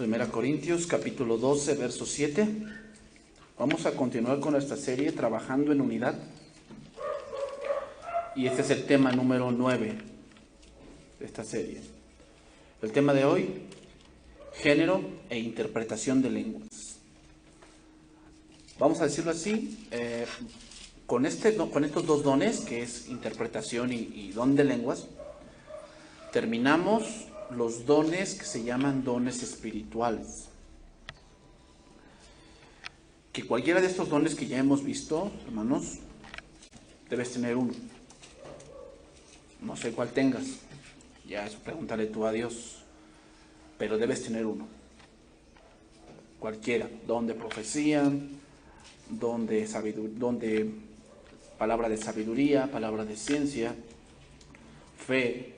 Primera Corintios, capítulo 12, verso 7. Vamos a continuar con esta serie, Trabajando en Unidad. Y este es el tema número 9 de esta serie. El tema de hoy, género e interpretación de lenguas. Vamos a decirlo así, con estos dos dones, que es interpretación y don de lenguas, terminamos los dones que se llaman dones espirituales. Que cualquiera de estos dones que ya hemos visto, hermanos, debes tener uno. No sé cuál tengas, ya eso pregúntale tú a Dios, pero debes tener uno. Cualquiera, don de profecía, don de palabra de sabiduría, palabra de ciencia, fe,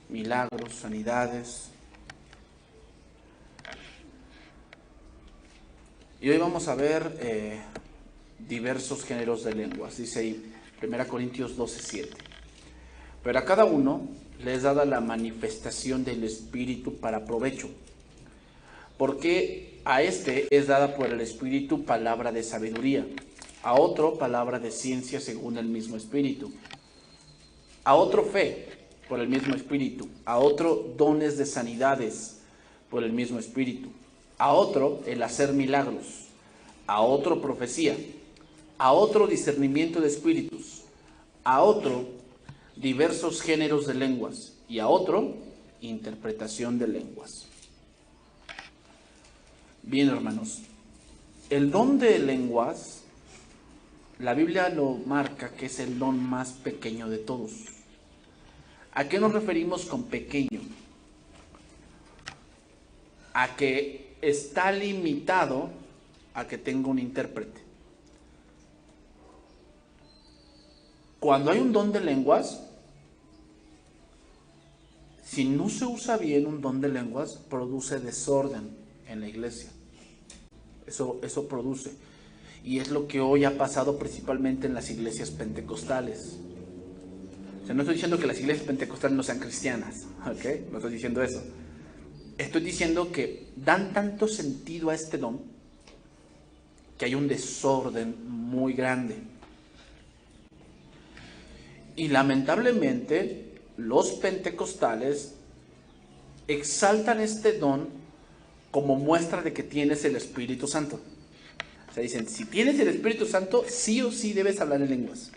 milagros, sanidades. Y hoy vamos a ver diversos géneros de lenguas. Dice ahí, 1 Corintios 12:7. Pero a cada uno le es dada la manifestación del Espíritu para provecho. Porque a este es dada por el Espíritu palabra de sabiduría, a otro palabra de ciencia según el mismo Espíritu, a otro fe por el mismo Espíritu, a otro dones de sanidades por el mismo Espíritu, a otro el hacer milagros, a otro profecía, a otro discernimiento de espíritus, a otro diversos géneros de lenguas y a otro interpretación de lenguas. Bien, hermanos, el don de lenguas, la Biblia lo marca que es el don más pequeño de todos. ¿A qué nos referimos con pequeño? A que está limitado a que tenga un intérprete. Cuando hay un don de lenguas, si no se usa bien un don de lenguas, produce desorden en la iglesia. Eso produce. Y es lo que hoy ha pasado principalmente en las iglesias pentecostales. O sea, no estoy diciendo que las iglesias pentecostales no sean cristianas, ¿ok? No estoy diciendo eso. Estoy diciendo que dan tanto sentido a este don que hay un desorden muy grande. Y lamentablemente los pentecostales exaltan este don como muestra de que tienes el Espíritu Santo. O sea, dicen, si tienes el Espíritu Santo, sí o sí debes hablar en lenguas.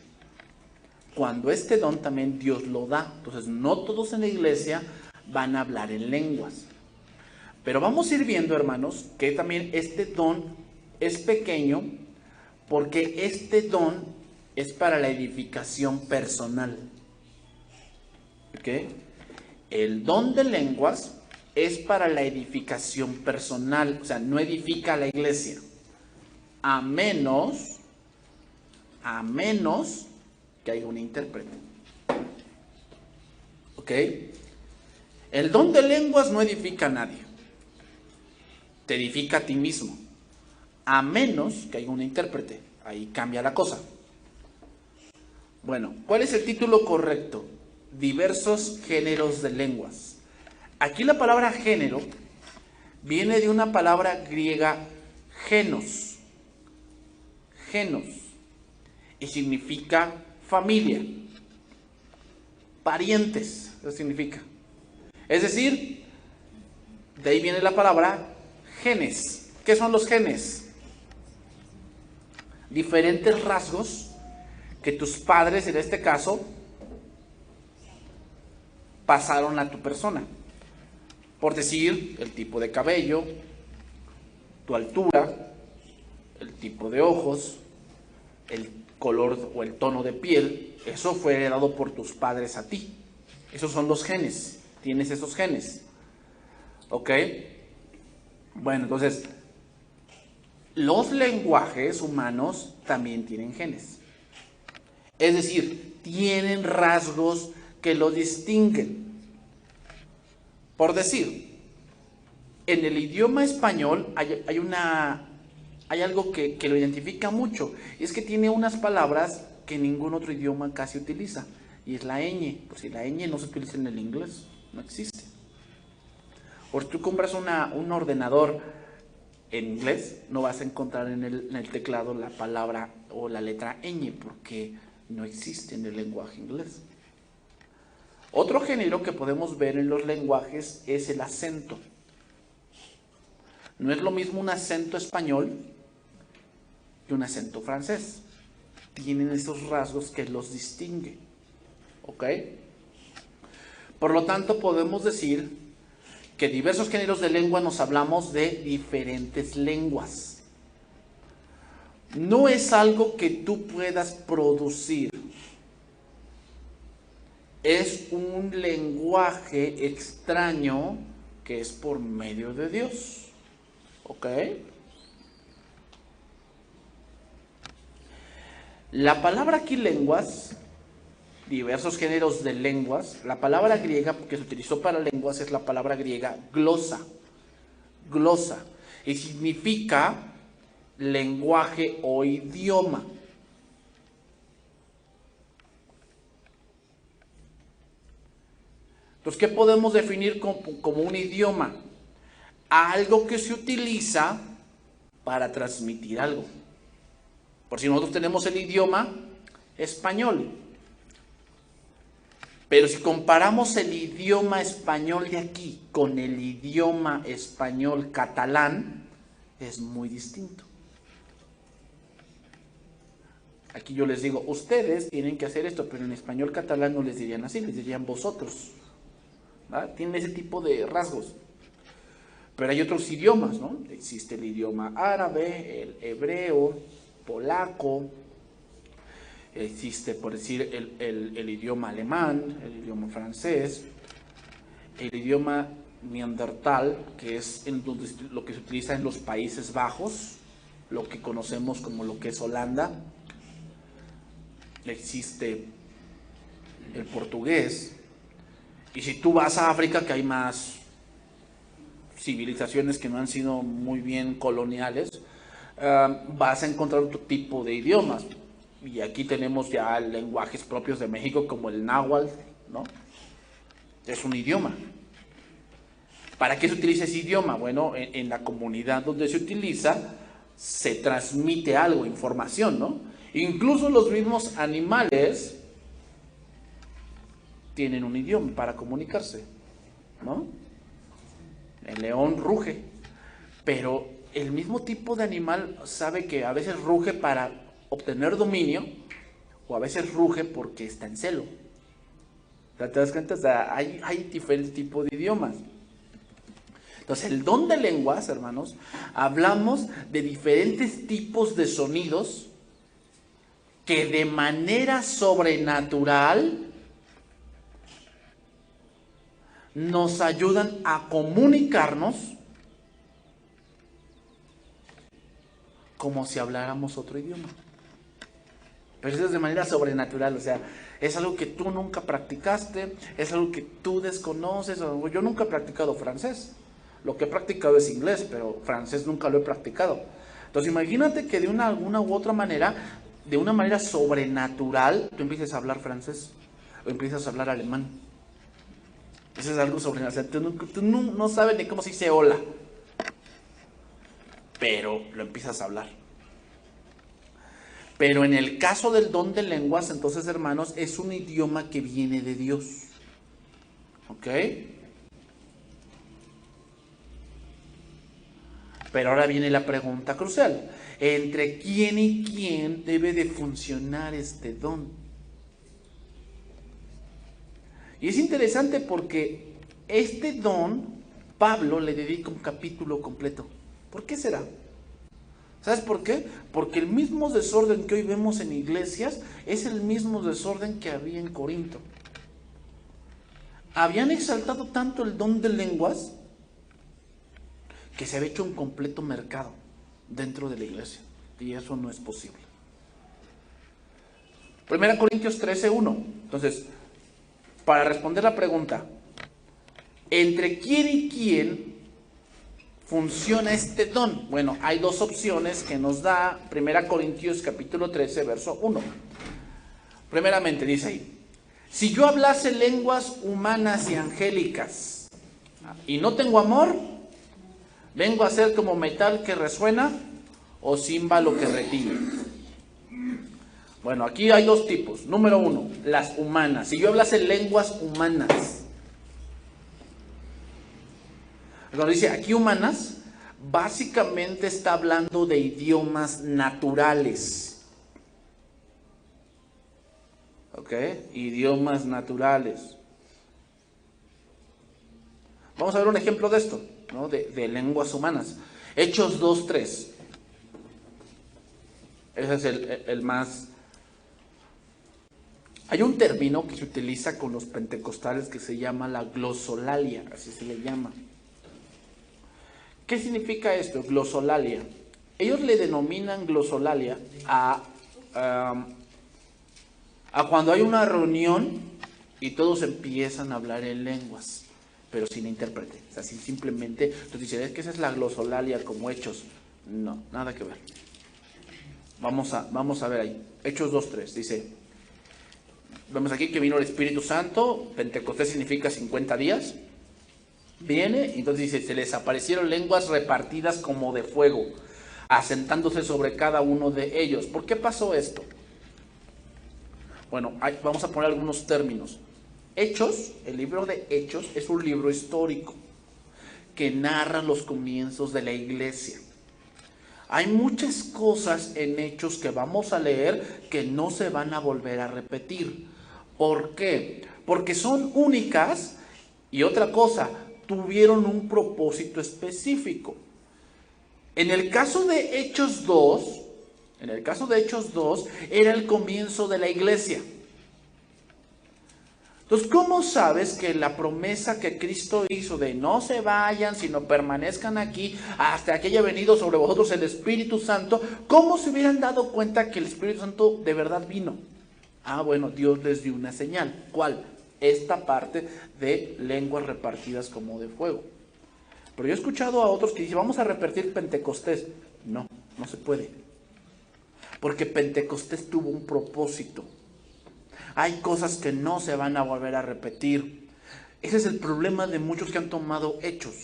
Cuando este don también Dios lo da. Entonces, no todos en la iglesia van a hablar en lenguas. Pero vamos a ir viendo, hermanos, que también este don es pequeño porque este don es para la edificación personal. ¿Ok? El don de lenguas es para la edificación personal. O sea, no edifica a la iglesia. A menos que haya un intérprete. ¿Ok? El don de lenguas no edifica a nadie. Te edifica a ti mismo. A menos que haya un intérprete. Ahí cambia la cosa. Bueno, ¿cuál es el título correcto? Diversos géneros de lenguas. Aquí la palabra género viene de una palabra griega genos. Genos. Y significa familia. Parientes. Eso significa. Es decir, de ahí viene la palabra genes. ¿Qué son los genes? Diferentes rasgos que tus padres, en este caso, pasaron a tu persona. Por decir, el tipo de cabello, tu altura, el tipo de ojos, el color o el tono de piel, eso fue heredado por tus padres a ti. Esos son los genes. Tienes esos genes. ¿Ok? Bueno, entonces, los lenguajes humanos también tienen genes. Es decir, tienen rasgos que los distinguen. Por decir, en el idioma español hay algo que lo identifica mucho. Y es que tiene unas palabras que ningún otro idioma casi utiliza. Y es la ñ. Pues si la ñ no se utiliza en el inglés, no existe. Porque tú compras un ordenador en inglés, no vas a encontrar en el teclado la palabra o la letra ñ, porque no existe en el lenguaje inglés. Otro género que podemos ver en los lenguajes es el acento. No es lo mismo un acento español que un acento francés. Tienen esos rasgos que los distingue. ¿Ok? Por lo tanto, podemos decir que diversos géneros de lengua nos hablamos de diferentes lenguas. No es algo que tú puedas producir. Es un lenguaje extraño que es por medio de Dios. ¿Ok? La palabra aquí lenguas, diversos géneros de lenguas, la palabra griega que se utilizó para lenguas es la palabra griega glosa. Glosa. Y significa lenguaje o idioma. Entonces, ¿qué podemos definir como un idioma? Algo que se utiliza para transmitir algo. Por si nosotros tenemos el idioma español. Pero si comparamos el idioma español de aquí con el idioma español catalán, es muy distinto. Aquí yo les digo, ustedes tienen que hacer esto, pero en español catalán no les dirían así, les dirían vosotros. ¿Verdad? Tienen ese tipo de rasgos. Pero hay otros idiomas, ¿no? Existe el idioma árabe, el hebreo, polaco, existe, por decir, el idioma alemán, el idioma francés, el idioma neandertal, que es lo que se utiliza en los Países Bajos, lo que conocemos como lo que es Holanda. Existe el portugués. Y si tú vas a África, que hay más civilizaciones que no han sido muy bien coloniales, vas a encontrar otro tipo de idiomas. Y aquí tenemos ya lenguajes propios de México como el náhuatl, ¿no? Es un idioma. ¿Para qué se utiliza ese idioma? Bueno, en la comunidad donde se utiliza, se transmite algo, información, ¿no? Incluso los mismos animales tienen un idioma para comunicarse, ¿no? El león ruge, pero el mismo tipo de animal sabe que a veces ruge para obtener dominio o a veces ruge porque está en celo. ¿Te das cuenta? O sea, hay diferentes tipos de idiomas. Entonces, el don de lenguas, hermanos, hablamos de diferentes tipos de sonidos que de manera sobrenatural nos ayudan a comunicarnos como si habláramos otro idioma. Pero eso es de manera sobrenatural, o sea, es algo que tú nunca practicaste, es algo que tú desconoces. Yo nunca he practicado francés, lo que he practicado es inglés, pero francés nunca lo he practicado. Entonces imagínate que de alguna u otra manera, de una manera sobrenatural, tú empieces a hablar francés o empiezas a hablar alemán. Eso es algo sobrenatural. Tú no sabes ni cómo se dice hola, pero lo empiezas a hablar. Pero en el caso del don de lenguas, entonces, hermanos, es un idioma que viene de Dios. ¿Ok? Pero ahora viene la pregunta crucial. ¿Entre quién y quién debe de funcionar este don? Y es interesante porque este don, Pablo le dedica un capítulo completo. ¿Por qué será? ¿Sabes por qué? Porque el mismo desorden que hoy vemos en iglesias es el mismo desorden que había en Corinto. Habían exaltado tanto el don de lenguas que se había hecho un completo mercado dentro de la iglesia. Y eso no es posible. 1 Corintios 13:1. Entonces, para responder la pregunta, ¿entre quién y quién funciona este don? Bueno, hay dos opciones que nos da 1 Corintios capítulo 13, verso 1. Primeramente dice ahí, si yo hablase lenguas humanas y angélicas y no tengo amor, vengo a ser como metal que resuena o címbalo que retiñe. Bueno, aquí hay dos tipos. Número uno, las humanas. Si yo hablase lenguas humanas, cuando dice aquí humanas, básicamente está hablando de idiomas naturales. ¿Ok? Idiomas naturales. Vamos a ver un ejemplo de esto, ¿no? De lenguas humanas. Hechos 2:3. Ese es el más... Hay un término que se utiliza con los pentecostales que se llama la glosolalia, así se le llama. ¿Qué significa esto, glosolalia? Ellos le denominan glosolalia a cuando hay una reunión y todos empiezan a hablar en lenguas, pero sin intérprete. O sea, simplemente, entonces dicen, es que esa es la glosolalia como Hechos. No, nada que ver. Vamos a ver ahí. Hechos 2:3, dice, vemos aquí que vino el Espíritu Santo, Pentecostés significa 50 días. Viene, entonces dice, se les aparecieron lenguas repartidas como de fuego, asentándose sobre cada uno de ellos. ¿Por qué pasó esto? Bueno, vamos a poner algunos términos. Hechos, el libro de Hechos es un libro histórico que narra los comienzos de la iglesia. Hay muchas cosas en Hechos que vamos a leer que no se van a volver a repetir. ¿Por qué? Porque son únicas y otra cosa, tuvieron un propósito específico. En el caso de Hechos 2, era el comienzo de la iglesia. Entonces, ¿cómo sabes que la promesa que Cristo hizo de no se vayan, sino permanezcan aquí hasta que haya venido sobre vosotros el Espíritu Santo? ¿Cómo se hubieran dado cuenta que el Espíritu Santo de verdad vino? Bueno, Dios les dio una señal. ¿Cuál? Esta parte de lenguas repartidas como de fuego. Pero yo he escuchado a otros que dicen, vamos a repetir Pentecostés. No, no se puede. Porque Pentecostés tuvo un propósito. Hay cosas que no se van a volver a repetir. Ese es el problema de muchos que han tomado Hechos.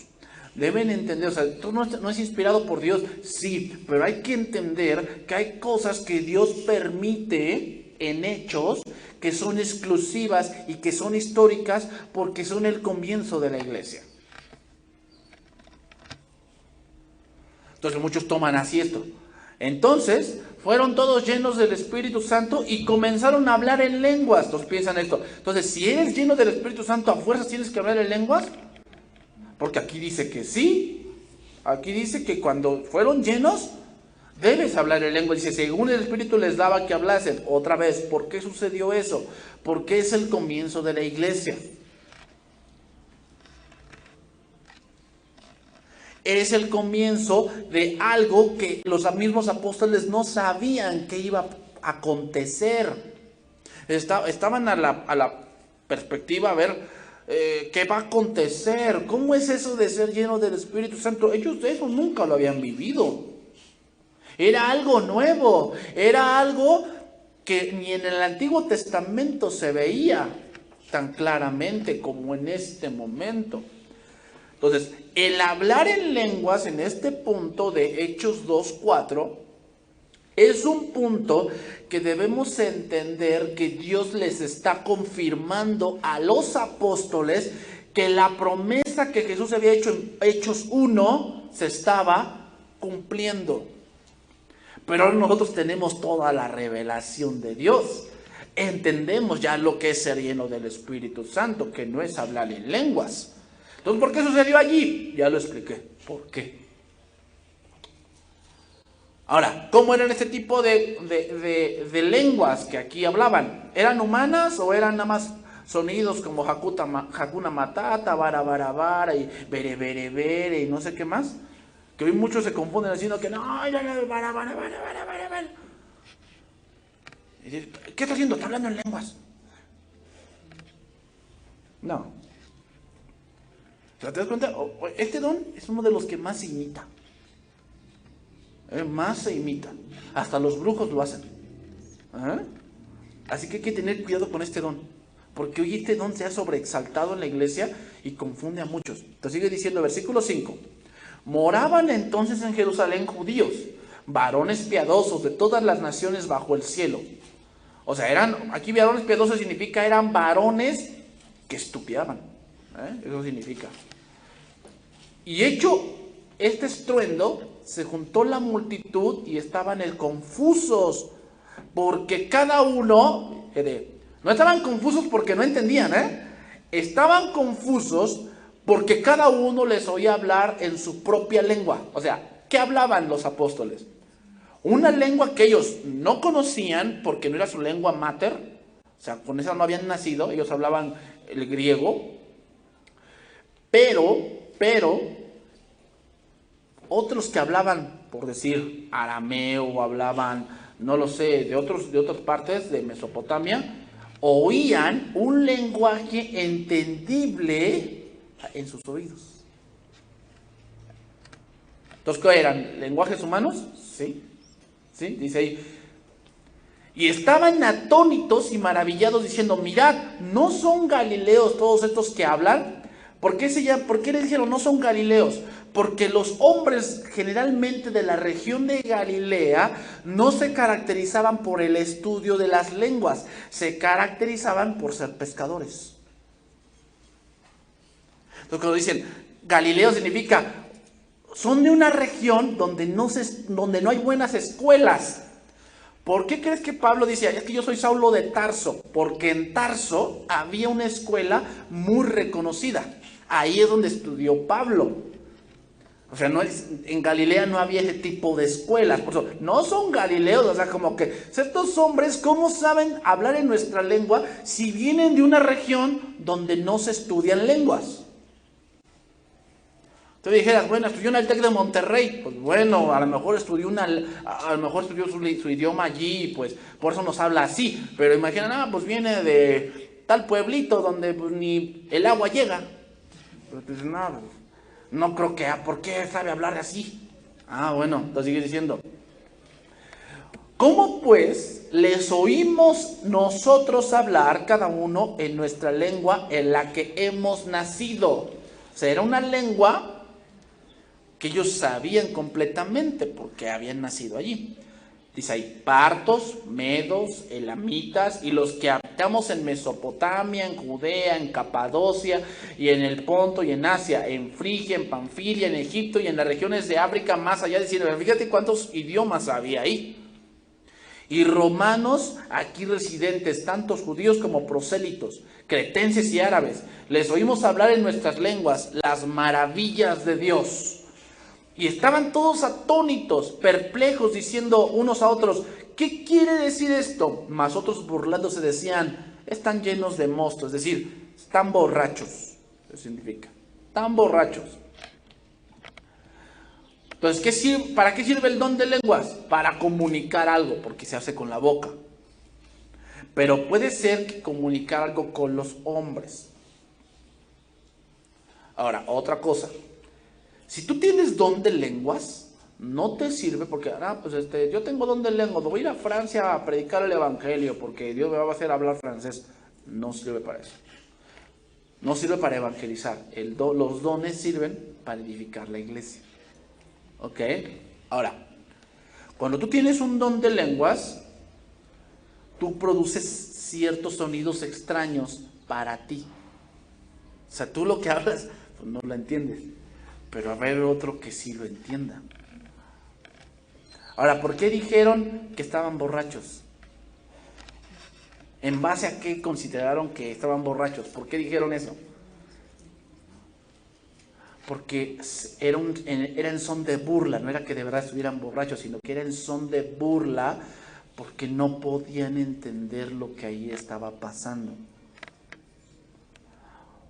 Deben entender, o sea, esto no es inspirado por Dios, sí, pero hay que entender que hay cosas que Dios permite en Hechos que son exclusivas y que son históricas porque son el comienzo de la iglesia. Entonces muchos toman así esto. Entonces fueron todos llenos del Espíritu Santo y comenzaron a hablar en lenguas. Entonces piensan esto. Entonces, si eres lleno del Espíritu Santo, ¿a fuerzas tienes que hablar en lenguas? Porque aquí dice que sí. Aquí dice que cuando fueron llenos, debes hablar en lenguas. Dice, según el Espíritu les daba que hablasen. Otra vez, ¿por qué sucedió eso? Porque es el comienzo de la iglesia. Es el comienzo de algo que los mismos apóstoles no sabían que iba a acontecer. Estaban a la perspectiva a ver qué va a acontecer. ¿Cómo es eso de ser lleno del Espíritu Santo? Ellos de eso nunca lo habían vivido. Era algo nuevo. Era algo que ni en el Antiguo Testamento se veía tan claramente como en este momento. Entonces, el hablar en lenguas en este punto de Hechos 2:4 es un punto que debemos entender que Dios les está confirmando a los apóstoles que la promesa que Jesús había hecho en Hechos 1 se estaba cumpliendo. Pero nosotros tenemos toda la revelación de Dios. Entendemos ya lo que es ser lleno del Espíritu Santo, que no es hablar en lenguas. Entonces, ¿por qué sucedió allí? Ya lo expliqué. ¿Por qué? Ahora, ¿cómo eran este tipo de lenguas que aquí hablaban? ¿Eran humanas o eran nada más sonidos como Hakuna Matata, Vara Vara Vara y Bere Bere Bere y no sé qué más? Que hoy muchos se confunden diciendo que no, Vara Vara Vara Vara Vara. ¿Qué está haciendo? Está hablando en lenguas. No. ¿Te das cuenta? Este don es uno de los que más se imita. Más se imita. Hasta los brujos lo hacen. Así que hay que tener cuidado con este don. Porque hoy este don se ha sobreexaltado en la iglesia y confunde a muchos. Entonces sigue diciendo, versículo 5. Moraban entonces en Jerusalén judíos, varones piadosos de todas las naciones bajo el cielo. O sea, aquí varones piadosos significa eran varones que estudiaban. Eso significa. Y hecho este estruendo, se juntó la multitud y estaban confusos, porque cada uno, no estaban confusos porque no entendían, estaban confusos porque cada uno les oía hablar en su propia lengua. O sea, ¿qué hablaban los apóstoles? Una lengua que ellos no conocían porque no era su lengua mater, o sea, con esa no habían nacido, ellos hablaban el griego, pero otros que hablaban, por decir, arameo, o hablaban, no lo sé, de otras partes de Mesopotamia, oían un lenguaje entendible en sus oídos. Entonces, ¿qué eran? ¿Lenguajes humanos? Sí. ¿Sí? Dice ahí. Y estaban atónitos y maravillados diciendo, mirad, ¿no son galileos todos estos que hablan? ¿Por qué le dijeron no son galileos? Porque los hombres generalmente de la región de Galilea no se caracterizaban por el estudio de las lenguas, se caracterizaban por ser pescadores. Entonces cuando dicen Galileo significa, son de una región donde no hay buenas escuelas. ¿Por qué crees que Pablo dice, es que yo soy Saulo de Tarso? Porque en Tarso había una escuela muy reconocida. Ahí es donde estudió Pablo. O sea, en Galilea no había ese tipo de escuelas. Por eso, no son galileos, o sea, como que estos hombres, ¿cómo saben hablar en nuestra lengua si vienen de una región donde no se estudian lenguas? Tú dijeras, bueno, estudió en el TEC de Monterrey, pues bueno, a lo mejor estudió su idioma allí, pues por eso nos habla así, pero imagina, pues viene de tal pueblito donde pues, ni el agua llega. Pero tú dices, no creo que, ¿por qué sabe hablar así? Bueno, entonces sigue diciendo, ¿cómo pues les oímos nosotros hablar cada uno en nuestra lengua en la que hemos nacido? O sea, era una lengua que ellos sabían completamente porque habían nacido allí. Dice ahí, partos, medos, elamitas y los que habitamos en Mesopotamia, en Judea, en Capadocia y en el Ponto y en Asia, en Frigia, en Panfilia, en Egipto y en las regiones de África más allá de Siria. Fíjate cuántos idiomas había ahí. Y romanos aquí residentes, tantos judíos como prosélitos, cretenses y árabes, les oímos hablar en nuestras lenguas las maravillas de Dios. Y estaban todos atónitos, perplejos, diciendo unos a otros, ¿qué quiere decir esto? Mas otros burlándose decían, están llenos de mosto, es decir, están borrachos. Eso significa, están borrachos. Entonces, ¿para qué sirve el don de lenguas? Para comunicar algo, porque se hace con la boca. Pero puede ser que comunicar algo con los hombres. Ahora, otra cosa. Si tú tienes don de lenguas, no te sirve porque, yo tengo don de lenguas, voy a ir a Francia a predicar el evangelio porque Dios me va a hacer hablar francés. No sirve para eso. No sirve para evangelizar. Los dones sirven para edificar la iglesia. ¿Ok? Ahora, cuando tú tienes un don de lenguas, tú produces ciertos sonidos extraños para ti. O sea, tú lo que hablas, pues no lo entiendes. Pero a ver otro que sí lo entienda. Ahora, ¿por qué dijeron que estaban borrachos? ¿En base a qué consideraron que estaban borrachos? ¿Por qué dijeron eso? Porque era en son de burla, no era que de verdad estuvieran borrachos, sino que era en son de burla porque no podían entender lo que ahí estaba pasando.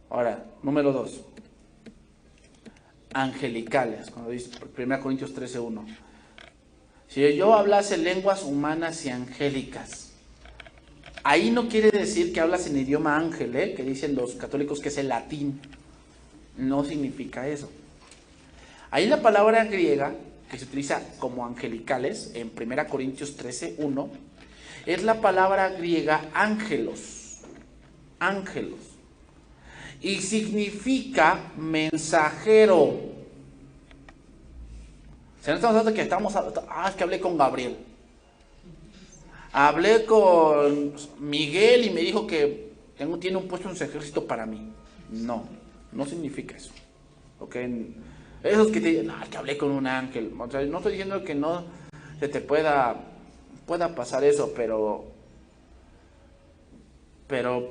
Ahora, número 2. Angelicales, cuando dice 1 Corintios 13:1. Si yo hablase lenguas humanas y angélicas, ahí no quiere decir que hablas en idioma ángel, que dicen los católicos que es el latín. No significa eso. Ahí la palabra griega que se utiliza como angelicales en 1 Corintios 13:1 es la palabra griega ángelos. Ángelos. y significa mensajero. O sea, no estamos hablando de que es que hablé con Gabriel. Hablé con Miguel y me dijo que tiene un puesto en su ejército para mí. No, no significa eso. ¿Ok? Esos que te dicen, no, que hablé con un ángel. O sea, no estoy diciendo que no se te pueda pasar eso, pero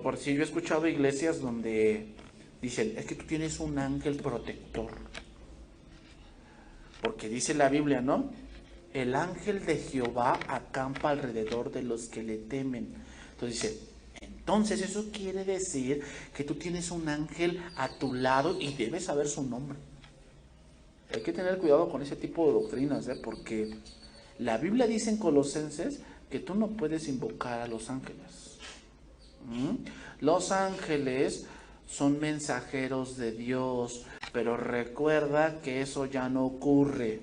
por si yo he escuchado iglesias donde dicen, es que tú tienes un ángel protector. Porque dice la Biblia, ¿no? El ángel de Jehová acampa alrededor de los que le temen. Entonces dice, entonces eso quiere decir que tú tienes un ángel a tu lado y debes saber su nombre. Hay que tener cuidado con ese tipo de doctrinas, porque la Biblia dice en Colosenses que tú no puedes invocar a los ángeles. Los ángeles son mensajeros de Dios, pero recuerda que eso ya no ocurre.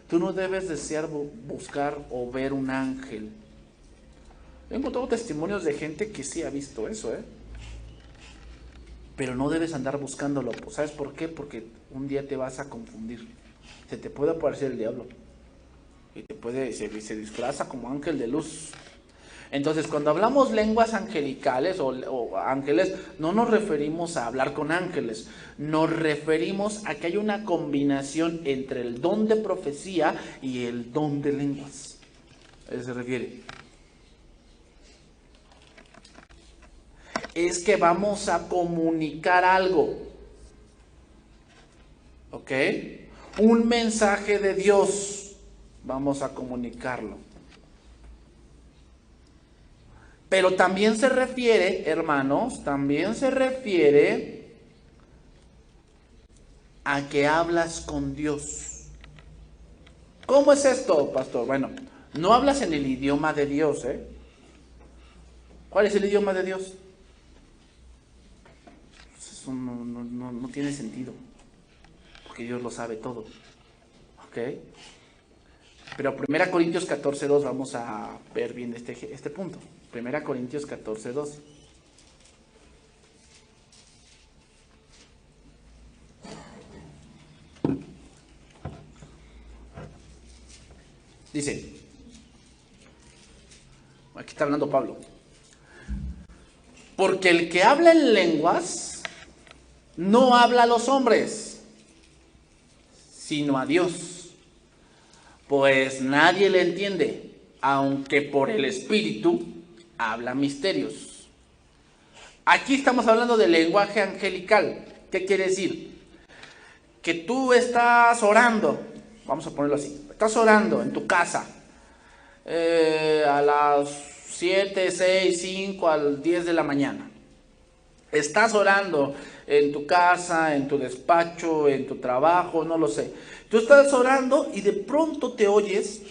Tú no debes desear buscar o ver un ángel. He encontrado testimonios de gente que sí ha visto eso, pero no debes andar buscándolo. ¿Sabes por qué? Porque un día te vas a confundir. Se te puede aparecer el diablo y se disfraza como ángel de luz. Entonces, cuando hablamos lenguas angelicales o ángeles, no nos referimos a hablar con ángeles, nos referimos a que hay una combinación entre el don de profecía y el don de lenguas. ¿A eso se refiere? Es que vamos a comunicar algo, ¿ok? Un mensaje de Dios, vamos a comunicarlo. Pero también se refiere, hermanos, también se refiere a que hablas con Dios. ¿Cómo es esto, pastor? Bueno, no hablas en el idioma de Dios, ¿Cuál es el idioma de Dios? Eso no tiene sentido, porque Dios lo sabe todo, ¿ok? Pero 1 Corintios 14:2 vamos a ver bien este punto. 1 Corintios 14:2. Dice, aquí está hablando Pablo, porque el que habla en lenguas no habla a los hombres, sino a Dios, pues nadie le entiende, aunque por el Espíritu habla misterios. Aquí estamos hablando del lenguaje angelical. ¿Qué quiere decir? Que tú estás orando, vamos a ponerlo así, estás orando en tu casa, a las 7, 6, 5, al 10 de la mañana. Estás orando en tu casa, en tu despacho, en tu trabajo, no lo sé. Tú estás orando y de pronto te oyes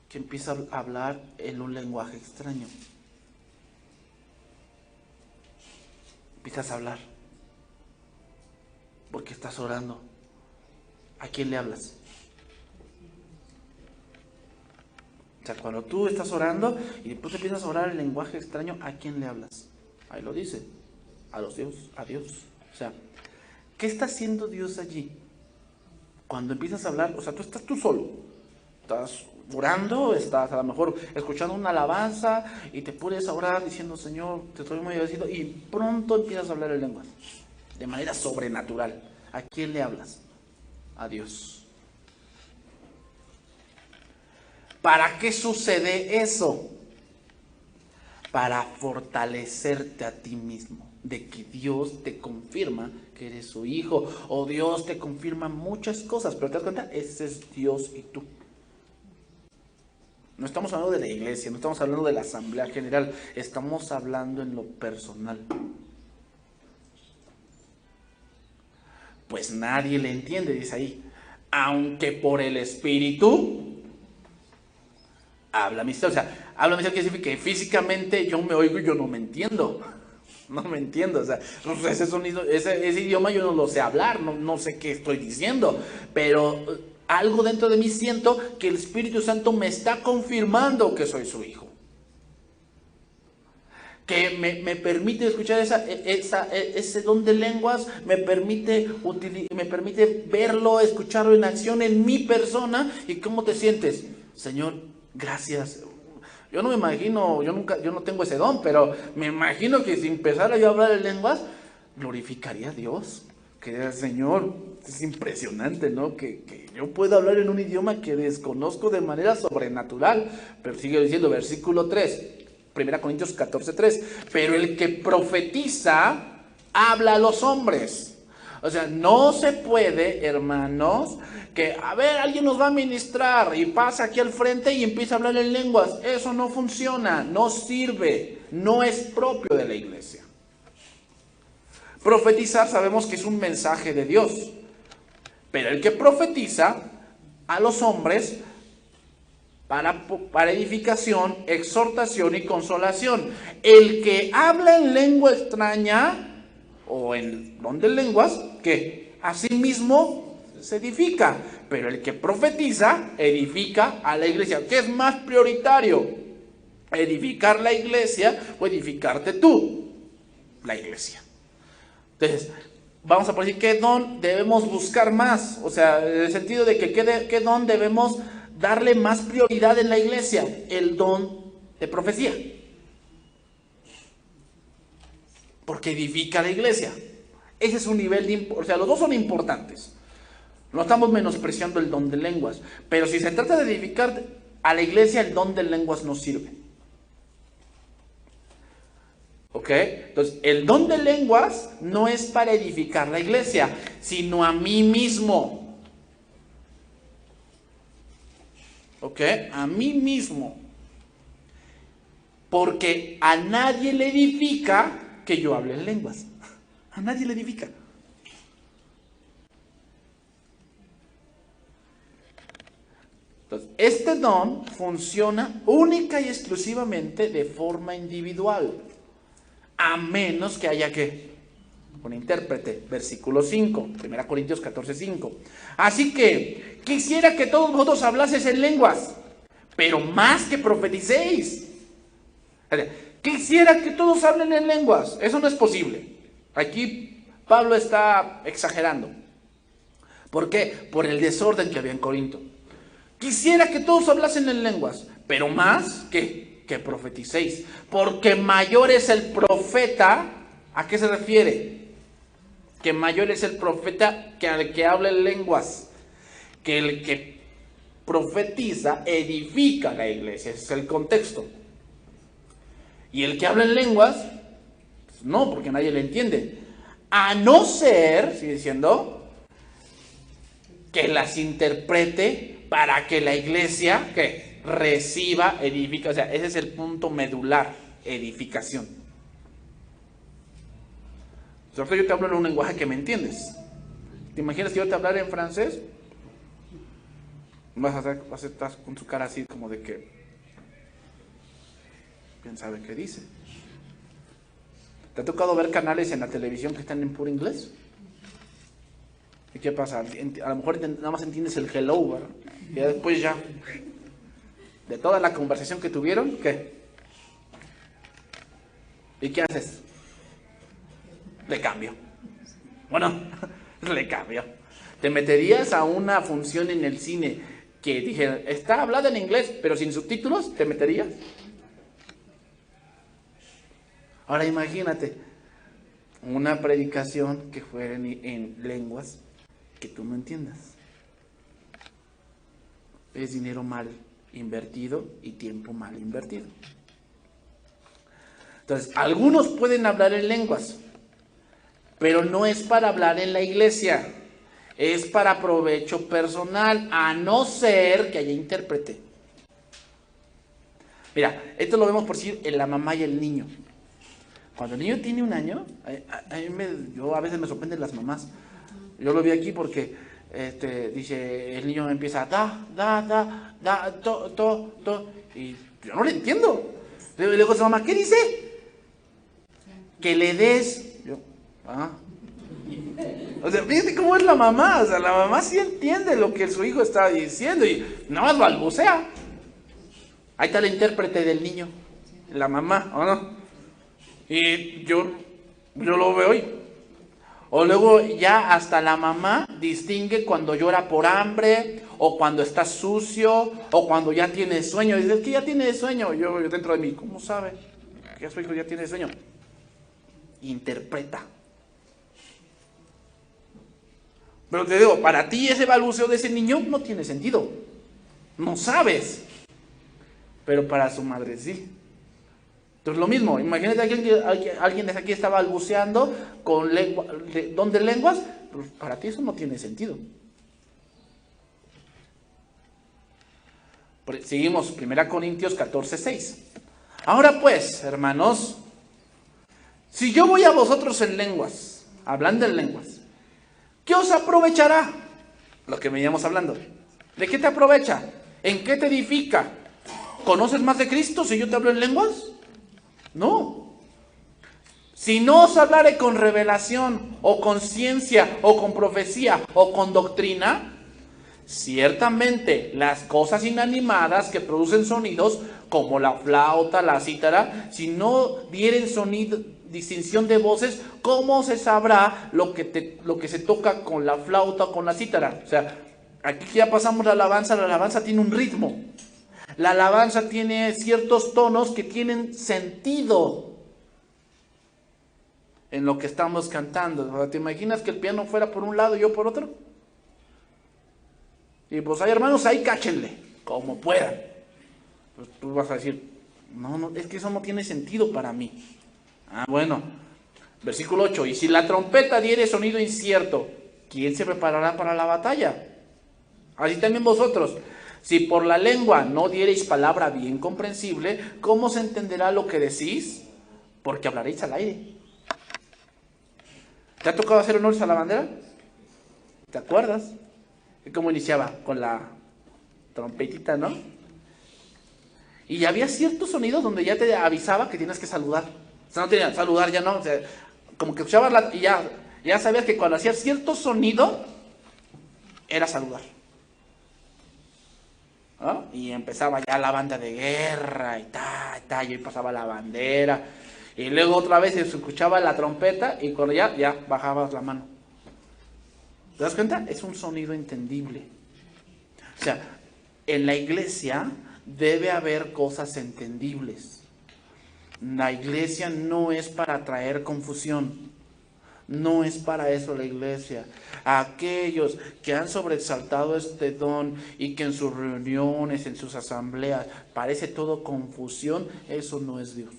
que empieza a hablar en un lenguaje extraño. Empiezas a hablar porque estás orando. ¿A quién le hablas? O sea, cuando tú estás orando y después te empiezas a orar en lenguaje extraño, ¿a quién le hablas? Ahí lo dice, a Dios. O sea, ¿qué está haciendo Dios allí? Cuando empiezas a hablar, o sea, tú estás tú solo, estás orando, estás a lo mejor escuchando una alabanza y te pones a orar diciendo, Señor, te estoy muy agradecido, y pronto empiezas a hablar en lenguas, de manera sobrenatural. ¿A quién le hablas? A Dios. ¿Para qué sucede eso? Para fortalecerte a ti mismo, de que Dios te confirma que eres su hijo, o Dios te confirma muchas cosas, pero te das cuenta, ese es Dios y tú. No estamos hablando de la iglesia, no estamos hablando de la asamblea general, estamos hablando en lo personal. Pues nadie le entiende, dice ahí, aunque por el Espíritu habla misterio. O sea, habla misterio quiere decir que físicamente yo me oigo y yo no me entiendo. No me entiendo, o sea, ese sonido, ese idioma yo no lo sé hablar, no sé qué estoy diciendo, pero algo dentro de mí siento que el Espíritu Santo me está confirmando que soy su hijo. que me permite escuchar ese don de lenguas, me permite verlo, escucharlo en acción en mi persona. ¿Y cómo te sientes? Señor, gracias. Yo no me imagino, yo no tengo ese don, pero me imagino que si empezara yo a hablar en lenguas, glorificaría a Dios. Que Señor, es impresionante, ¿no? Que yo puedo hablar en un idioma que desconozco de manera sobrenatural. Pero sigue diciendo, versículo 3, 1 Corintios 14:3. Pero el que profetiza, habla a los hombres. O sea, no se puede, hermanos, que, a ver, alguien nos va a ministrar y pasa aquí al frente y empieza a hablar en lenguas. Eso no funciona, no sirve, no es propio de la iglesia. Profetizar sabemos que es un mensaje de Dios, pero el que profetiza a los hombres para edificación, exhortación y consolación. El que habla en lengua extraña o en don de lenguas, que asimismo se edifica, pero el que profetiza edifica a la iglesia. ¿Qué es más prioritario? ¿Edificar la iglesia o edificarte tú? La iglesia. Entonces, vamos a decir, ¿qué don debemos buscar más? O sea, en el sentido de que ¿qué don debemos darle más prioridad en la iglesia? El don de profecía. Porque edifica la iglesia. Ese es un nivel o sea, los dos son importantes. No estamos menospreciando el don de lenguas, pero si se trata de edificar a la iglesia, el don de lenguas no sirve. ¿Ok? Entonces, el don de lenguas no es para edificar la iglesia, sino a mí mismo. ¿Ok? A mí mismo. Porque a nadie le edifica que yo hable en lenguas. A nadie le edifica. Entonces, este don funciona única y exclusivamente de forma individual, a menos que haya ¿qué? Un intérprete. Versículo 5, 1 Corintios 14:5. Así que quisiera que todos vosotros hablaseis en lenguas, pero más que profeticéis. Quisiera que todos hablen en lenguas. Eso no es posible. Aquí Pablo está exagerando. ¿Por qué? Por el desorden que había en Corinto. Quisiera que todos hablasen en lenguas, pero más que profeticéis. Porque mayor es el profeta. ¿A qué se refiere? Que mayor es el profeta que al que habla en lenguas. Que el que profetiza edifica la iglesia. Ese es el contexto. Y el que habla en lenguas, pues no, porque nadie le entiende. A no ser, sigue diciendo, que las interprete para que la iglesia que reciba, edifica. O sea, ese es el punto medular, edificación. O sea, yo te hablo en un lenguaje que me entiendes. ¿Te imaginas que yo te hablara en francés? Vas a estar con tu cara así como de que ¿quién sabe qué dice? ¿Te ha tocado ver canales en la televisión que están en puro inglés? ¿Y qué pasa? A lo mejor nada más entiendes el hello, ¿verdad? Y después ya, de toda la conversación que tuvieron, ¿qué? ¿Y qué haces? Le cambio. Bueno, le cambio. ¿Te meterías a una función en el cine que dijera, está hablada en inglés, pero sin subtítulos? ¿Te meterías? Ahora imagínate, una predicación que fuera en lenguas que tú no entiendas. Es dinero mal invertido y tiempo mal invertido. Entonces, algunos pueden hablar en lenguas, pero no es para hablar en la iglesia, es para provecho personal, a no ser que haya intérprete. Mira, esto lo vemos por decir en la mamá y el niño. Cuando el niño tiene 1 año, yo a veces me sorprenden las mamás. Yo lo vi aquí porque dice, el niño empieza y yo no le entiendo. Le digo a su mamá, ¿qué dice? Que le des. O sea, fíjate cómo es la mamá. O sea, la mamá sí entiende lo que su hijo está diciendo y nada más balbucea. Ahí está el intérprete del niño, la mamá, ¿o no? Y yo lo veo y... O luego ya hasta la mamá distingue cuando llora por hambre, o cuando está sucio, o cuando ya tiene sueño. Dice, es que ya tiene sueño. Yo dentro de mí, ¿cómo sabe que su hijo ya tiene sueño? Interpreta. Pero te digo, para ti ese balbuceo de ese niño no tiene sentido. No sabes. Pero para su madre sí. Entonces lo mismo, imagínate alguien de aquí está balbuceando con don de lenguas, pues para ti eso no tiene sentido. Seguimos, 1 Corintios 14:6. Ahora pues, hermanos, si yo voy a vosotros en lenguas, hablando en lenguas, ¿qué os aprovechará? Lo que veníamos hablando. ¿De qué te aprovecha? ¿En qué te edifica? ¿Conoces más de Cristo si yo te hablo en lenguas? No. Si no os hablare con revelación, o con ciencia, o con profecía, o con doctrina, ciertamente las cosas inanimadas que producen sonidos, como la flauta, la cítara, si no dieren sonido, distinción de voces, ¿cómo se sabrá lo que se toca con la flauta o con la cítara? O sea, aquí ya pasamos la alabanza tiene un ritmo. La alabanza tiene ciertos tonos que tienen sentido en lo que estamos cantando. ¿Te imaginas que el piano fuera por un lado y yo por otro? Y pues hay hermanos, ahí cáchenle, como puedan. Pues tú vas a decir, no, es que eso no tiene sentido para mí. Ah, bueno, versículo 8, y si la trompeta diere sonido incierto, ¿quién se preparará para la batalla? Así también vosotros. Si por la lengua no diereis palabra bien comprensible, ¿cómo se entenderá lo que decís? Porque hablaréis al aire. ¿Te ha tocado hacer honores a la bandera? ¿Te acuerdas? ¿Cómo iniciaba? Con la trompetita, ¿no? Y había ciertos sonidos donde ya te avisaba que tienes que saludar. O sea, no tenía saludar, ya no. O sea, como que escuchabas y ya sabías que cuando hacías cierto sonido, era saludar. ¿No? Y empezaba ya la banda de guerra y y ahí pasaba la bandera. Y luego otra vez se escuchaba la trompeta y cuando ya bajabas la mano. ¿Te das cuenta? Es un sonido entendible. O sea, en la iglesia debe haber cosas entendibles. La iglesia no es para traer confusión. No es para eso la iglesia. Aquellos que han sobresaltado este don y que en sus reuniones, en sus asambleas, parece todo confusión, eso no es Dios.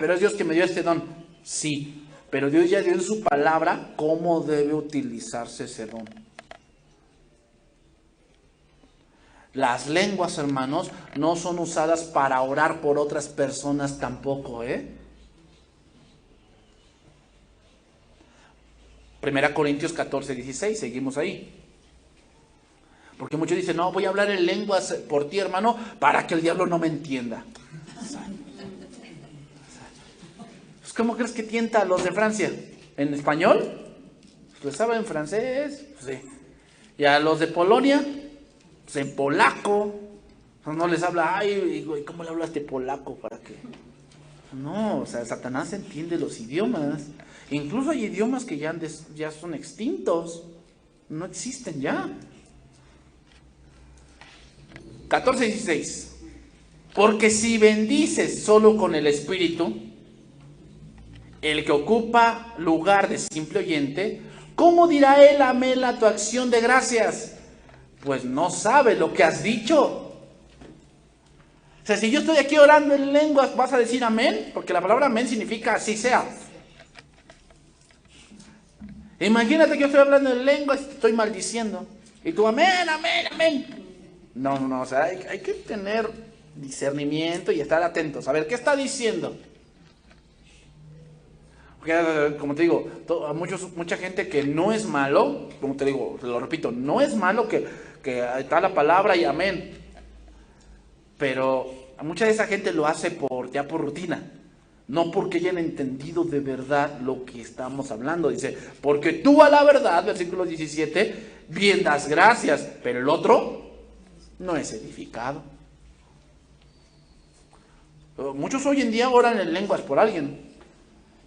Pero es Dios que me dio este don. Sí, pero Dios ya dio en su palabra cómo debe utilizarse ese don. Las lenguas, hermanos, no son usadas para orar por otras personas tampoco, 1 Corintios 14:16, seguimos ahí. Porque muchos dicen, no, voy a hablar en lenguas por ti, hermano, para que el diablo no me entienda. ¿Cómo crees que tienta a los de Francia? ¿En español? Pues saben francés, sí. Y a los de Polonia, pues en polaco. No les habla, ay, ¿cómo le hablas de polaco? ¿Para qué? No, o sea, Satanás entiende los idiomas. Incluso hay idiomas que ya son extintos. No existen ya. 14:16. Porque si bendices solo con el Espíritu, el que ocupa lugar de simple oyente, ¿cómo dirá él amén a tu acción de gracias? Pues no sabe lo que has dicho. O sea, si yo estoy aquí orando en lenguas, ¿vas a decir amén? Porque la palabra amén significa así sea. Imagínate que yo estoy hablando en lenguas y te estoy maldiciendo. Y tú amén, amén, amén. No, o sea, hay que tener discernimiento y estar atentos. A ver, ¿qué está diciendo? Porque, como te digo, mucha gente que no es malo, como te digo, te lo repito, no es malo que está la palabra y amén. Pero mucha de esa gente lo hace por rutina. No porque hayan entendido de verdad lo que estamos hablando. Dice, porque tú a la verdad, versículo 17, bien das gracias, pero el otro no es edificado. Muchos hoy en día oran en lenguas por alguien,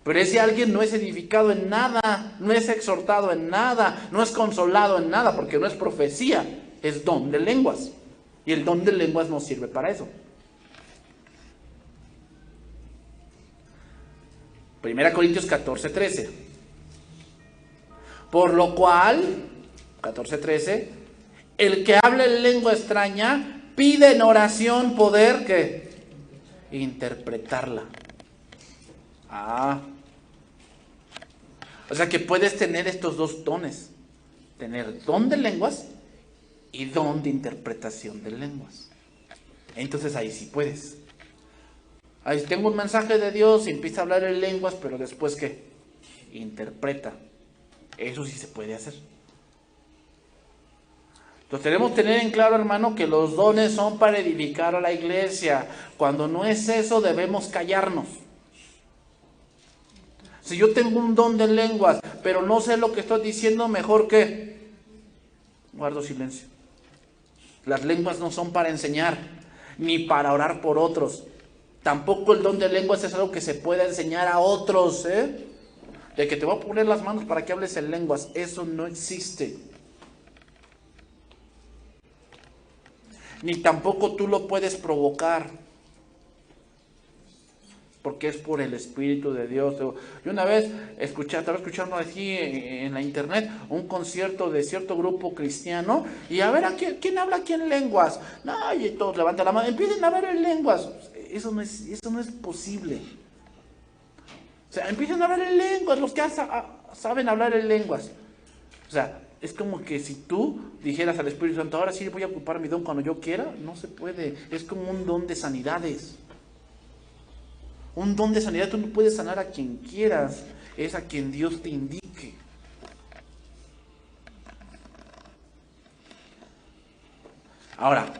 pero ese alguien no es edificado en nada, no es exhortado en nada, no es consolado en nada, porque no es profecía, es don de lenguas. Y el don de lenguas no sirve para eso. 1 Corintios 14:13. Por lo cual, 14:13, el que habla en lengua extraña pide en oración poder que interpretarla. O sea que puedes tener estos dos dones. Tener don de lenguas y don de interpretación de lenguas. Entonces ahí sí puedes. Ahí tengo un mensaje de Dios y empieza a hablar en lenguas, pero después ¿qué? Interpreta. Eso sí se puede hacer. Entonces tenemos que tener en claro, hermano, que los dones son para edificar a la iglesia. Cuando no es eso, debemos callarnos. Si yo tengo un don de lenguas, pero no sé lo que estoy diciendo, mejor que guardo silencio. Las lenguas no son para enseñar, ni para orar por otros. Tampoco el don de lenguas es algo que se pueda enseñar a otros, de que te voy a poner las manos para que hables en lenguas. Eso no existe. Ni tampoco tú lo puedes provocar, porque es por el Espíritu de Dios. Yo una vez estaba escuchando aquí en la internet un concierto de cierto grupo cristiano, y a ver, ¿quién habla aquí en lenguas? No, y todos levantan la mano, empiecen a hablar en lenguas. Eso no es posible. O sea, empiecen a hablar en lenguas, los que saben hablar en lenguas. O sea, es como que si tú dijeras al Espíritu Santo, ahora sí voy a ocupar mi don cuando yo quiera. No se puede. Es como un don de sanidades. Un don de sanidad, tú no puedes sanar a quien quieras, es a quien Dios te indique. Ahora,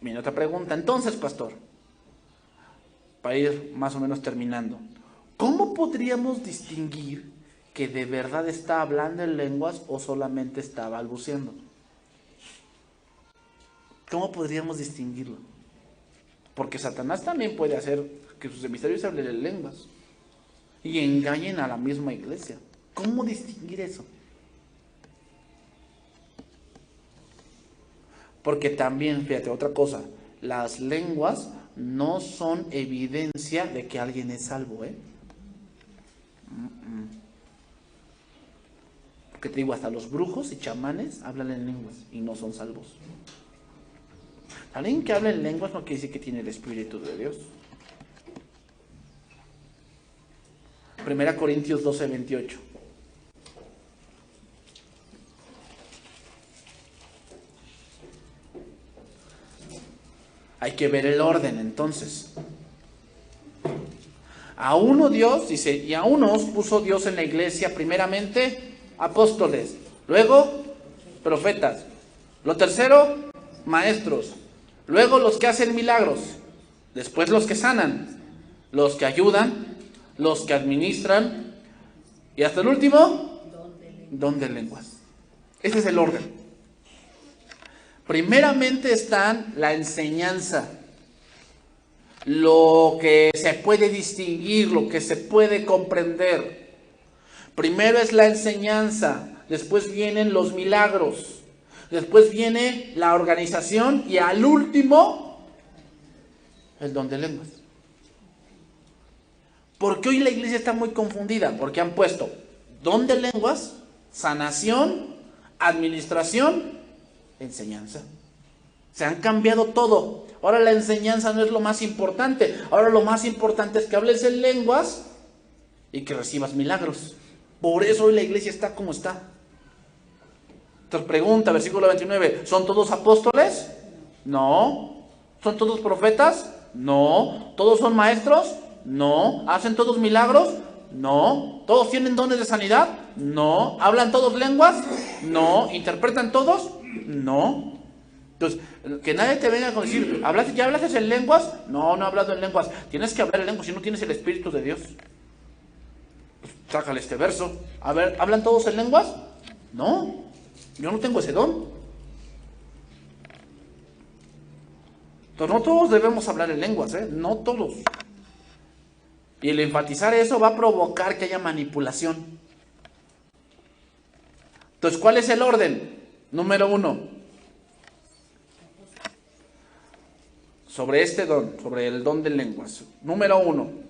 viene otra pregunta. Entonces, pastor, para ir más o menos terminando, ¿cómo podríamos distinguir que de verdad está hablando en lenguas o solamente está balbuceando? ¿Cómo podríamos distinguirlo? Porque Satanás también puede hacer que sus emisarios hablen en lenguas y engañen a la misma iglesia. ¿Cómo distinguir eso? Porque también, fíjate, otra cosa, las lenguas no son evidencia de que alguien es salvo, Porque te digo, hasta los brujos y chamanes hablan en lenguas y no son salvos. Alguien que habla en lenguas no quiere decir que tiene el Espíritu de Dios. 1 Corintios 12:28. Hay que ver el orden entonces. A uno Dios, dice, y a unos puso Dios en la iglesia, primeramente apóstoles, luego profetas, lo tercero maestros, luego los que hacen milagros, después los que sanan, los que ayudan, los que administran, y hasta el último, don de lenguas. Ese es el orden. Primeramente están la enseñanza, lo que se puede distinguir, lo que se puede comprender. Primero es la enseñanza, después vienen los milagros, después viene la organización y al último, el don de lenguas. ¿Por qué hoy la iglesia está muy confundida? Porque han puesto don de lenguas, sanación, administración, enseñanza. Se han cambiado todo. Ahora la enseñanza no es lo más importante. Ahora lo más importante es que hables en lenguas y que recibas milagros. Por eso hoy la iglesia está como está. Entonces pregunta, versículo 29, ¿son todos apóstoles? No. ¿Son todos profetas? No. ¿Todos son maestros? No. ¿Hacen todos milagros? No. ¿Todos tienen dones de sanidad? No. ¿Hablan todos lenguas? No. ¿Interpretan todos? No. Entonces, que nadie te venga a decir, ¿ya hablaste en lenguas? No, no he hablado en lenguas. Tienes que hablar en lenguas si no tienes el Espíritu de Dios. Pues, sácale este verso. A ver, ¿hablan todos en lenguas? No, yo no tengo ese don. Entonces, no todos debemos hablar en lenguas, no todos. Y el enfatizar eso va a provocar que haya manipulación. Entonces, ¿cuál es el orden? Número 1. Sobre este don, sobre el don de lenguas. Número 1.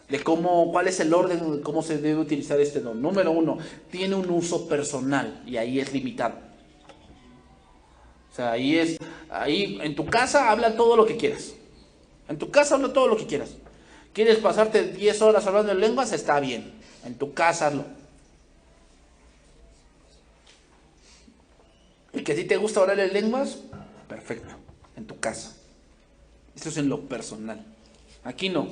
De cuál es el orden de cómo se debe utilizar este don. Número 1. Tiene un uso personal y ahí es limitado. O sea, ahí en tu casa habla todo lo que quieras. En tu casa habla todo lo que quieras. ¿Quieres pasarte 10 horas hablando en lenguas? Está bien. En tu casa hazlo. ¿Y que a ti te gusta hablar en lenguas? Perfecto. En tu casa. Esto es en lo personal. Aquí no.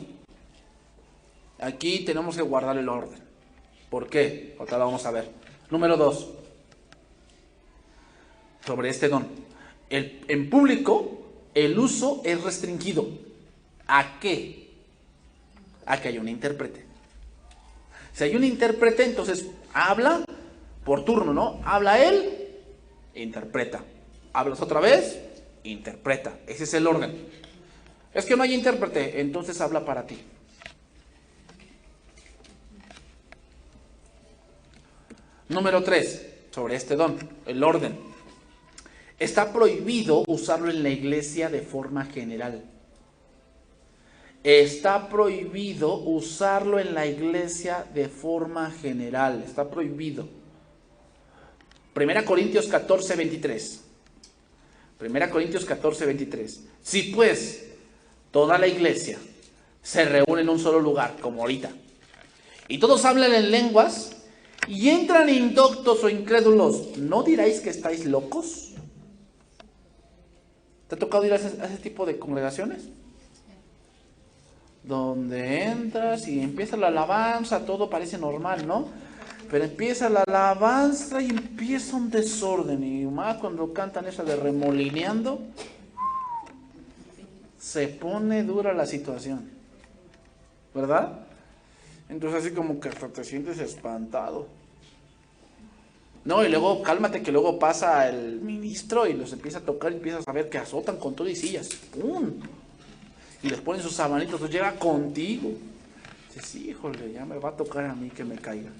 Aquí tenemos que guardar el orden. ¿Por qué? Ahorita lo vamos a ver. Número 2. Sobre este don. En público, el uso es restringido. ¿A qué? A que haya un intérprete. Si hay un intérprete, entonces habla por turno, ¿no? Habla él, interpreta. Hablas otra vez, interpreta. Ese es el orden. Es que no hay intérprete, entonces habla para ti. Número 3, sobre este don, el orden. Está prohibido usarlo en la iglesia de forma general. Está prohibido usarlo en la iglesia de forma general. Está prohibido. 1 Corintios 14, 23. 1 Corintios 14, 23. Si pues toda la iglesia se reúne en un solo lugar, como ahorita, y todos hablan en lenguas, y entran indoctos o incrédulos, ¿no diráis que estáis locos? ¿Te ha tocado ir a ese tipo de congregaciones? Donde entras y empieza la alabanza, todo parece normal, ¿no? Pero empieza la alabanza y empieza un desorden. Y más cuando cantan esa de remolineando, se pone dura la situación, ¿verdad? Entonces así como que hasta te sientes espantado. No, y luego cálmate que luego pasa el ministro y los empieza a tocar y empiezas a ver que azotan con todo y sillas. ¡Pum! Y les ponen sus abanitos, entonces llega contigo. Dices, híjole, ya me va a tocar a mí que me caiga.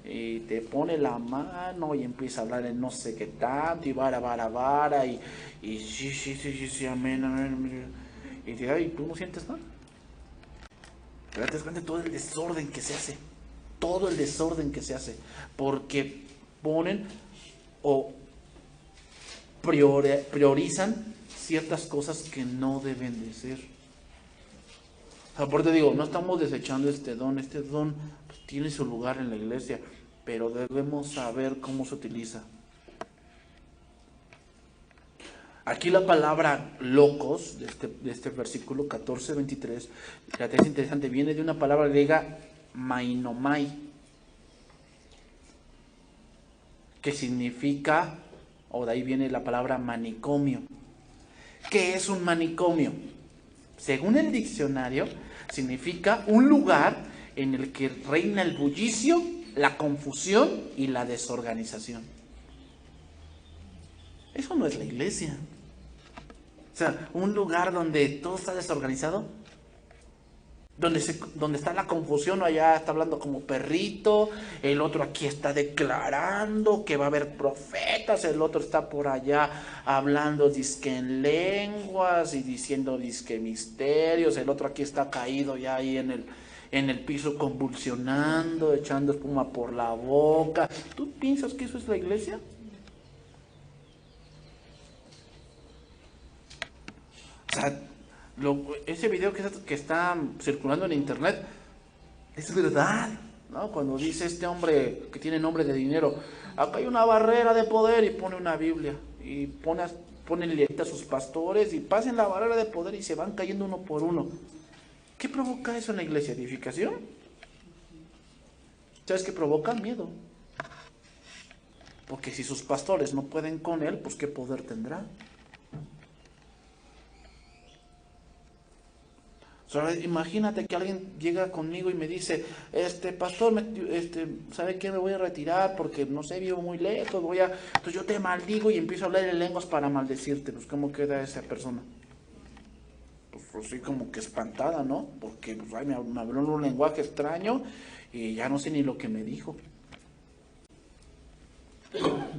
Y te pone la mano y empieza a hablar en no sé qué tanto, y vara, y sí, amén. Y dice, ay, ¿tú no sientes nada? Pero te das cuenta de todo el desorden que se hace. Todo el desorden que se hace. Porque ponen o priorizan ciertas cosas que no deben de ser. Aparte digo, no estamos desechando este don pues, tiene su lugar en la iglesia, pero debemos saber cómo se utiliza. Aquí la palabra locos, de este versículo 14, 23, fíjate, es interesante, viene de una palabra griega mainomai, que significa, o de ahí viene la palabra manicomio. ¿Qué es un manicomio? Según el diccionario, significa un lugar en el que reina el bullicio, la confusión y la desorganización. Eso no es la iglesia. O sea, un lugar donde todo está desorganizado, donde está la confusión, allá está hablando como perrito, el otro aquí está declarando que va a haber profetas, el otro está por allá hablando disque en lenguas y diciendo disque misterios, el otro aquí está caído ya ahí en el piso convulsionando, echando espuma por la boca. ¿Tú piensas que eso es la iglesia? O sea, ese video que está circulando en internet es verdad, ¿no? Cuando dice este hombre que tiene nombre de dinero, acá hay una barrera de poder, y pone una Biblia y pone a sus pastores y pasen la barrera de poder y se van cayendo uno por uno. ¿Qué provoca eso en la iglesia? ¿Edificación? ¿Sabes qué provoca? Miedo. Porque si sus pastores no pueden con él, pues ¿qué poder tendrá? O sea, imagínate que alguien llega conmigo y me dice, pastor, ¿sabe qué? Me voy a retirar porque, no sé, vivo muy lejos, entonces yo te maldigo y empiezo a hablar en lenguas para maldecirte. Pues, ¿cómo queda esa persona? Pues pues sí, como que espantada, ¿no? Porque pues, ay, me habló en un lenguaje extraño y ya no sé ni lo que me dijo.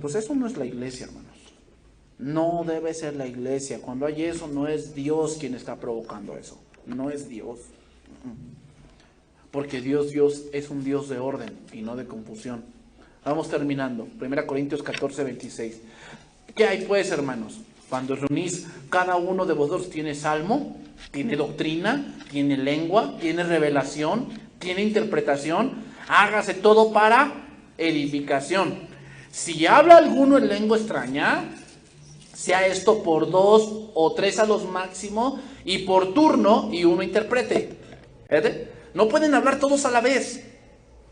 Pues eso no es la iglesia, hermanos. No debe ser la iglesia. Cuando hay eso, no es Dios quien está provocando eso. No es Dios. Porque Dios es un Dios de orden y no de confusión. Vamos terminando. 1 Corintios 14, 26. ¿Qué hay pues, hermanos? Cuando reunís, cada uno de vosotros tiene salmo, tiene doctrina, tiene lengua, tiene revelación, tiene interpretación. Hágase todo para edificación. Si habla alguno en lengua extraña, sea esto por 2 o 3 a los máximo, y por turno, y uno interprete. No pueden hablar todos a la vez.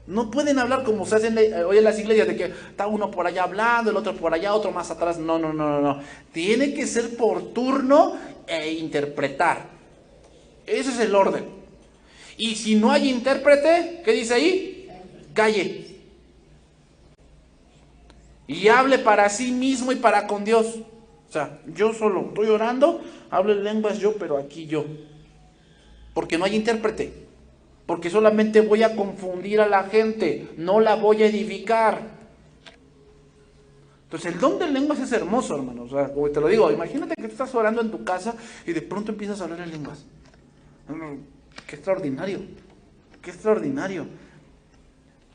No pueden hablar como se hacen hoy en las iglesias, de que está uno por allá hablando, el otro por allá, otro más atrás. No. Tiene que ser por turno e interpretar. Ese es el orden. Y si no hay intérprete, ¿qué dice ahí? Calle. Y hable para sí mismo y para con Dios. O sea, yo solo estoy orando, hablo en lenguas yo, pero aquí yo. Porque no hay intérprete. Porque solamente voy a confundir a la gente, no la voy a edificar. Entonces el don de lenguas es hermoso, hermano. O sea, como te lo digo, imagínate que tú estás orando en tu casa y de pronto empiezas a hablar en lenguas. Qué extraordinario, qué extraordinario.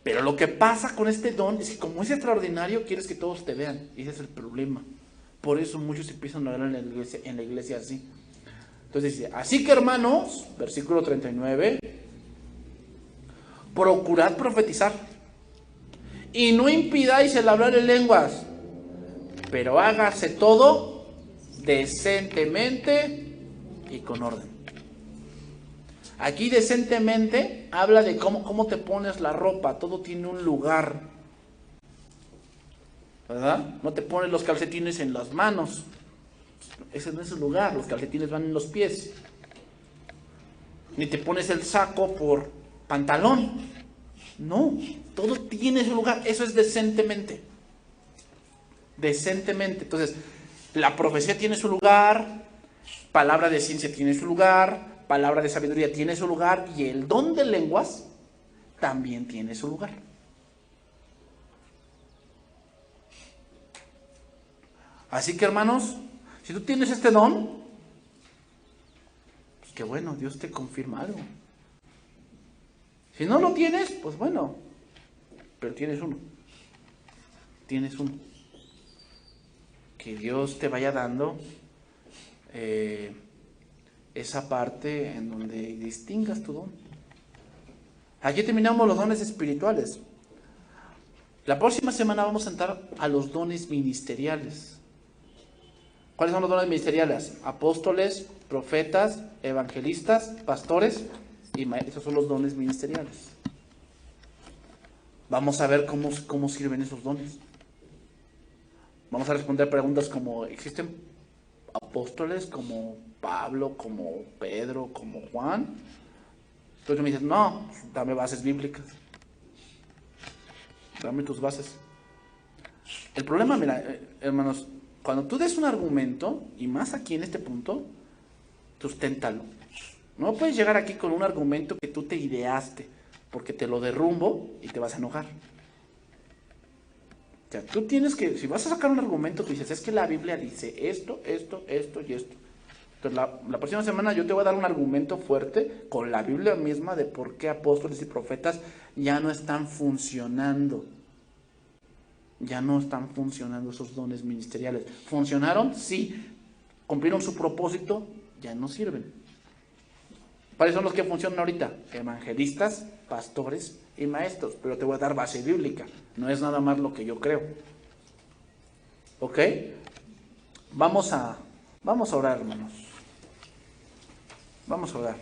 Pero lo que pasa con este don es que como es extraordinario, quieres que todos te vean. Y ese es el problema. Por eso muchos empiezan a hablar en la iglesia así. Entonces dice, así que hermanos, versículo 39, procurad profetizar y no impidáis el hablar en lenguas, pero hágase todo decentemente y con orden. Aquí decentemente habla de cómo te pones la ropa, todo tiene un lugar, ¿verdad? No te pones los calcetines en las manos, ese no es el lugar, los calcetines van en los pies. Ni te pones el saco por pantalón. No, todo tiene su lugar. Eso es decentemente. Decentemente. Entonces, la profecía tiene su lugar, palabra de ciencia tiene su lugar, palabra de sabiduría tiene su lugar, y el don de lenguas también tiene su lugar. Así que, hermanos, si tú tienes este don, pues qué bueno, Dios te confirma algo. Si no lo tienes, pues bueno, pero tienes uno. Tienes uno. Que Dios te vaya dando esa parte en donde distingas tu don. Aquí terminamos los dones espirituales. La próxima semana vamos a entrar a los dones ministeriales. ¿Cuáles son los dones ministeriales? Apóstoles, profetas, evangelistas, pastores y maestros. Esos son los dones ministeriales. Vamos a ver cómo sirven esos dones. Vamos a responder preguntas como, ¿existen apóstoles como Pablo, como Pedro, como Juan? Entonces me dices, no, dame bases bíblicas. Dame tus bases. El problema, mira, hermanos, cuando tú des un argumento, y más aquí en este punto, susténtalo. No puedes llegar aquí con un argumento que tú te ideaste, porque te lo derrumbo y te vas a enojar. O sea, tú tienes que, si vas a sacar un argumento, tú dices, es que la Biblia dice esto y esto. Entonces la próxima semana yo te voy a dar un argumento fuerte con la Biblia misma de por qué apóstoles y profetas ya no están funcionando. Ya no están funcionando esos dones ministeriales. ¿Funcionaron? Sí. ¿Cumplieron su propósito? Ya no sirven. ¿Cuáles son los que funcionan ahorita? Evangelistas, pastores y maestros. Pero te voy a dar base bíblica. No es nada más lo que yo creo. ¿Ok? Vamos a orar, hermanos. Vamos a orar.